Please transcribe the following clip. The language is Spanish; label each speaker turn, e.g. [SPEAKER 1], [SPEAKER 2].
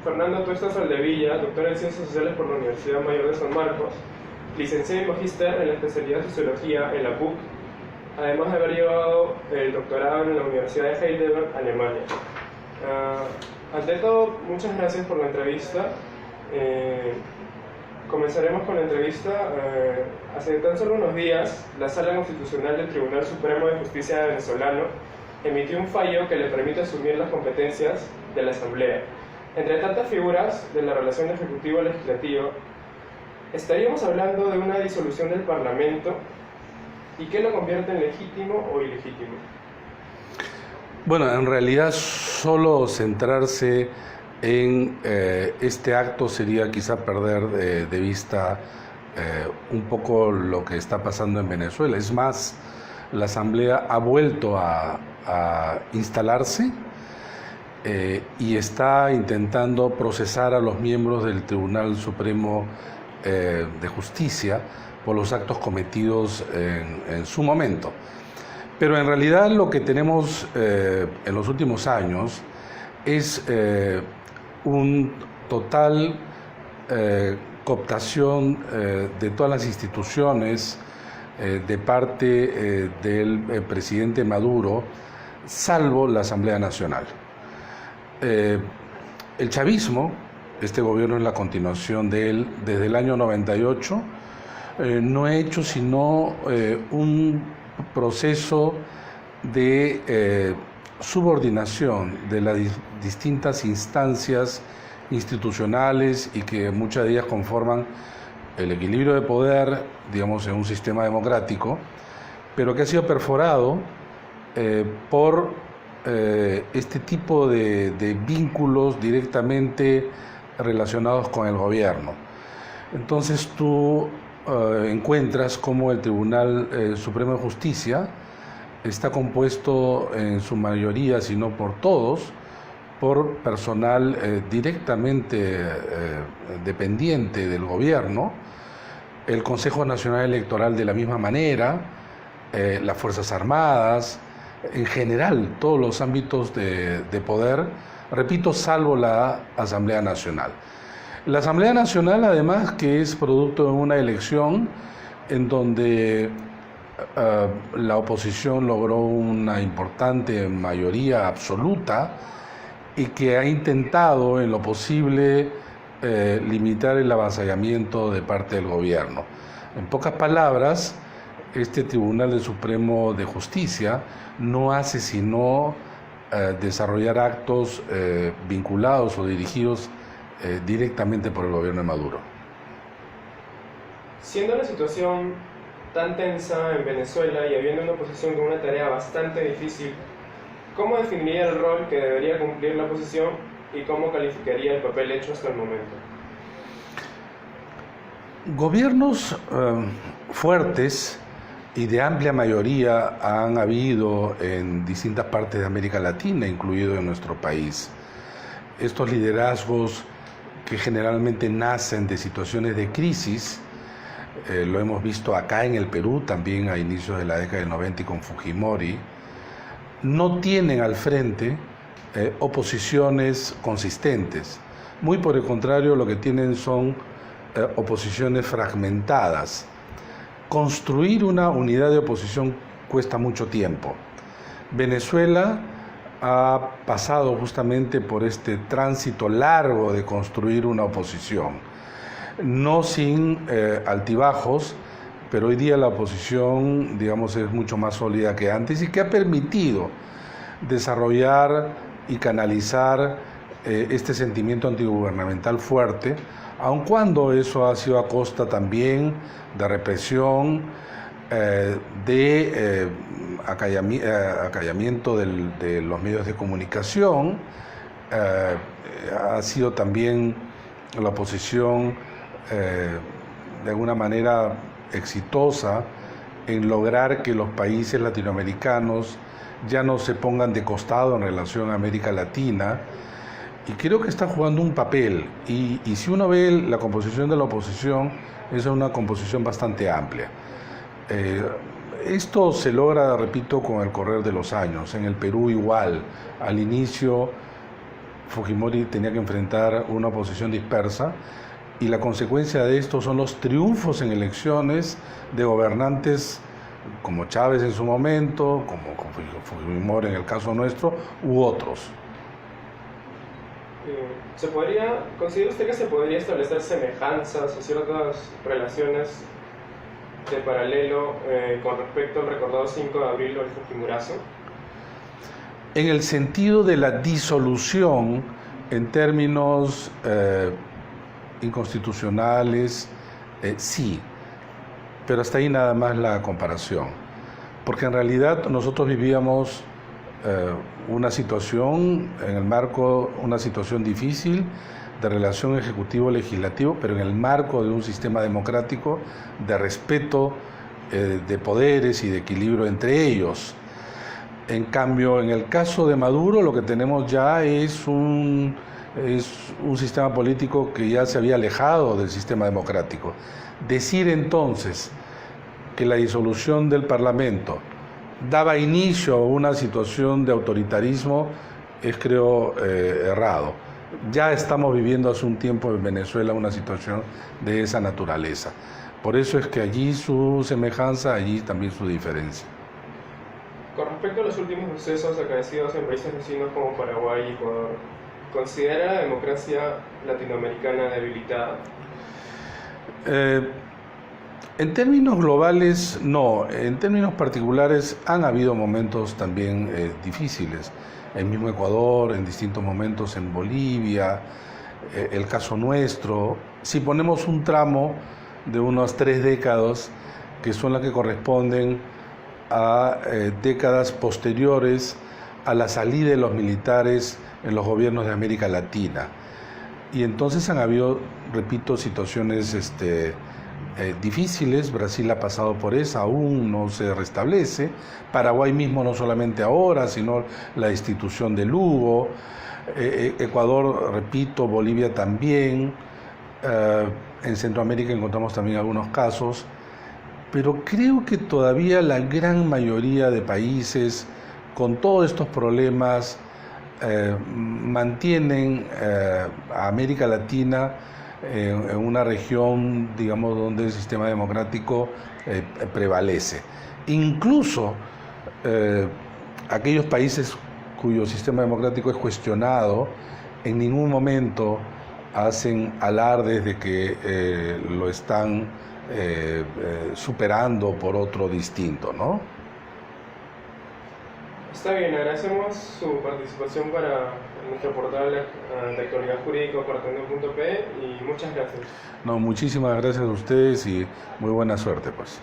[SPEAKER 1] Fernando Tuesta Soldevilla, doctor en Ciencias Sociales por la Universidad Mayor de San Marcos, licenciado y magíster en la especialidad de Sociología en la PUC, además de haber llevado el doctorado en la Universidad de Heidelberg, Alemania. Ante todo, muchas gracias por la entrevista. Comenzaremos con la entrevista. Hace tan solo unos días, la Sala Constitucional del Tribunal Supremo de Justicia venezolano emitió un fallo que le permite asumir las competencias de la Asamblea. Entre tantas figuras de la relación ejecutivo-legislativo, estaríamos hablando de una disolución del Parlamento. ¿Y qué lo convierte en legítimo o ilegítimo?
[SPEAKER 2] Bueno, en realidad solo centrarse en este acto sería quizá perder de vista un poco lo que está pasando en Venezuela. Es más, la Asamblea ha vuelto a instalarse y está intentando procesar a los miembros del Tribunal Supremo de Justicia por los actos cometidos en su momento. Pero en realidad lo que tenemos en los últimos años es un total cooptación de todas las instituciones de parte del presidente Maduro, salvo la Asamblea Nacional. El chavismo, este gobierno es la continuación de él desde el año 98, no ha hecho sino un proceso de subordinación de las distintas instancias institucionales y que muchas de ellas conforman el equilibrio de poder, digamos, en un sistema democrático, pero que ha sido perforado por este tipo de vínculos directamente relacionados con el gobierno. Entonces tú encuentras cómo el Tribunal Supremo de Justicia está compuesto en su mayoría, si no por todos, por personal directamente dependiente del gobierno, el Consejo Nacional Electoral de la misma manera, las Fuerzas Armadas, en general todos los ámbitos de poder, repito, salvo la Asamblea Nacional. La Asamblea Nacional, además, que es producto de una elección en donde la oposición logró una importante mayoría absoluta y que ha intentado en lo posible limitar el avasallamiento de parte del gobierno. En pocas palabras, este Tribunal del Supremo de Justicia no hace sino desarrollar actos vinculados o dirigidos directamente por el gobierno de Maduro.
[SPEAKER 1] Siendo la situación tan tensa en Venezuela y habiendo una oposición con una tarea bastante difícil, ¿cómo definiría el rol que debería cumplir la oposición y cómo calificaría el papel hecho hasta el momento?
[SPEAKER 2] Gobiernos fuertes y de amplia mayoría han habido en distintas partes de América Latina, incluido en nuestro país. Estos liderazgos que generalmente nacen de situaciones de crisis, lo hemos visto acá en el Perú también a inicios de la década del 90 y con Fujimori, no tienen al frente oposiciones consistentes. Muy por el contrario, lo que tienen son oposiciones fragmentadas. Construir una unidad de oposición cuesta mucho tiempo. Venezuela ha pasado justamente por este tránsito largo de construir una oposición, no sin altibajos, pero hoy día la oposición, digamos, es mucho más sólida que antes y que ha permitido desarrollar y canalizar este sentimiento antigubernamental fuerte, aun cuando eso ha sido a costa también de represión, de acallamiento de los medios de comunicación. Ha sido también la oposición de alguna manera exitosa en lograr que los países latinoamericanos ya no se pongan de costado en relación a América Latina, y creo que está jugando un papel, y si uno ve la composición de la oposición, es una composición bastante amplia. Esto se logra, repito, con el correr de los años. En el Perú igual, al inicio Fujimori tenía que enfrentar una oposición dispersa, y la consecuencia de esto son los triunfos en elecciones de gobernantes como Chávez en su momento, como Fujimori en el caso nuestro, u otros.
[SPEAKER 1] ¿Considera usted que se podría establecer semejanzas o ciertas relaciones de paralelo con respecto al recordado 5 de abril o el Fujimorazo?
[SPEAKER 2] En el sentido de la disolución en términos inconstitucionales, sí, pero hasta ahí nada más la comparación, porque en realidad nosotros vivíamos una situación en el marco, una situación difícil de relación ejecutivo-legislativo, pero en el marco de un sistema democrático de respeto de poderes y de equilibrio entre ellos. En cambio, en el caso de Maduro, lo que tenemos ya es un sistema político que ya se había alejado del sistema democrático. Decir entonces que la disolución del Parlamento daba inicio a una situación de autoritarismo es, creo, errado. Ya estamos viviendo hace un tiempo en Venezuela una situación de esa naturaleza. Por eso es que allí su semejanza, allí también su diferencia.
[SPEAKER 1] Con respecto a los últimos sucesos acaecidos en países vecinos como Paraguay y Ecuador, ¿considera la democracia latinoamericana debilitada?
[SPEAKER 2] En términos globales, no. En términos particulares han habido momentos también difíciles. El mismo Ecuador, en distintos momentos en Bolivia, el caso nuestro. Si ponemos un tramo de unas 3 décadas, que son las que corresponden a décadas posteriores a la salida de los militares en los gobiernos de América Latina. Y entonces han habido, repito, situaciones difíciles. Brasil ha pasado por esa, aún no se restablece. Paraguay mismo, no solamente ahora, sino la destitución de Lugo. Ecuador, repito, Bolivia también. En Centroamérica encontramos también algunos casos. Pero creo que todavía la gran mayoría de países, con todos estos problemas, mantienen a América Latina en una región, digamos, donde el sistema democrático prevalece. Incluso aquellos países cuyo sistema democrático es cuestionado, en ningún momento hacen alardes de que lo están superando por otro distinto, ¿no?
[SPEAKER 1] Está bien, agradecemos su participación para nuestro portal de actualidad jurídica Cortando.p y muchas gracias.
[SPEAKER 2] No, muchísimas gracias a ustedes y muy buena suerte, pues.